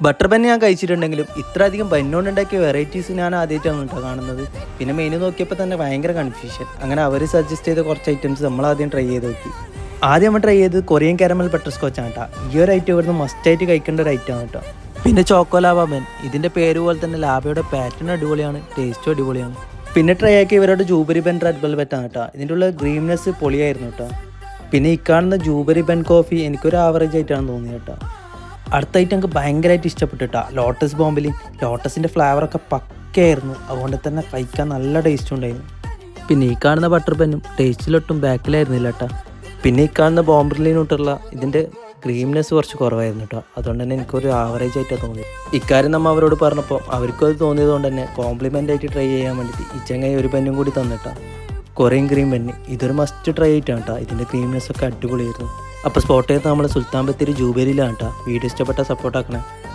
Butter ബൻ ഞാൻ കഴിച്ചിട്ടുണ്ടെങ്കിലും ഇത്ര അധികം ബന്നോണ്ടുണ്ടാക്കിയ വെറൈറ്റീസ് ഞാൻ ആദ്യമായിട്ടാണ് കേട്ടോ കാണുന്നത്. പിന്നെ മെനു നോക്കിയപ്പോൾ തന്നെ ഭയങ്കര കൺഫ്യൂഷൻ. അങ്ങനെ അവർ സജസ്റ്റ് ചെയ്ത കുറച്ച് ഐറ്റംസ് നമ്മൾ ആദ്യം ട്രൈ ചെയ്ത് നോക്കി. ആദ്യം നമ്മൾ ട്രൈ ചെയ്തത് കൊറിയൻ കാരമൽ ബട്ടർ സ്കോച്ച് ആണ് കേട്ടോ. ഈ ഒരു ഐറ്റം ഇവിടുന്ന് മസ്റ്റായിട്ട് കഴിക്കേണ്ട ഒരു ഐറ്റം ആണ് കേട്ടോ. പിന്നെ ചോക്കോ ലാവ ബൻ, ഇതിൻ്റെ പേര് പോലെ തന്നെ ലാവയുടെ പാറ്റേൺ അടിപൊളിയാണ്, ടേസ്റ്റും അടിപൊളിയാണ്. പിന്നെ ട്രൈ ആക്കി ഇവരുടെ ജൂബറി ബൻ റെഡ് വെൽവെറ്റ് ആണ് കേട്ടോ. ഇതിൻ്റെ ഉള്ള ഗ്രീൻനെസ് പൊളിയായിരുന്നു കേട്ടോ. പിന്നെ ഈ കാണുന്ന ജൂബറി ബൻ കോഫി എനിക്കൊരു ആവറേജ് ആയിട്ടാണ് തോന്നിയത് കേട്ടോ. അടുത്ത ഐറ്റം എനിക്ക് ഭയങ്കരമായിട്ട് ഇഷ്ടപ്പെട്ടിട്ടാ ലോട്ടസ് ബോംബിൽ. ലോട്ടസിൻ്റെ ഫ്ലേവറൊക്കെ പക്കയായിരുന്നു, അതുകൊണ്ട് തന്നെ കഴിക്കാൻ നല്ല ടേസ്റ്റ് ഉണ്ടായിരുന്നു. പിന്നെ ഈ കാണുന്ന ബട്ടർ പെന്നും ടേസ്റ്റിലൊട്ടും ബാക്കിലായിരുന്നില്ല കേട്ടോ. പിന്നെ ഈ കാണുന്ന ബോംബർലിനോട്ടുള്ള ഇതിൻ്റെ ക്രീംനെസ് കുറച്ച് കുറവായിരുന്നു കേട്ടോ. അതുകൊണ്ട് തന്നെ എനിക്കൊരു ആവറേജ് ആയിട്ടാണ് തോന്നിയത്. ഇക്കാര്യം നമ്മൾ അവരോട് പറഞ്ഞപ്പോൾ അവർക്കും അത് തോന്നിയത് കൊണ്ട് തന്നെ കോംപ്ലിമെൻ്റ് ആയിട്ട് ട്രൈ ചെയ്യാൻ വേണ്ടിയിട്ട് ഈ ചങ്ങായി ഒരു പെന്നും കൂടി തന്നിട്ടാ, കൊറിയൻ ക്രീം പെന്ന്. ഇതൊരു മസ്റ്റ് ട്രൈ ആയിട്ടാണ് കേട്ടോ. ഇതിൻ്റെ ക്രീംനെസ് ഒക്കെ അടിപൊളിയായിരുന്നു. അപ്പോൾ സ്പോട്ട് ചെയ്ത് നമ്മൾ സുൽത്താൻ ബത്തേരി ജൂബേരിയിലാണ് കേട്ടോ. വീഡിയോ ഇഷ്ടപ്പെട്ട സപ്പോർട്ട് ആക്കണേ.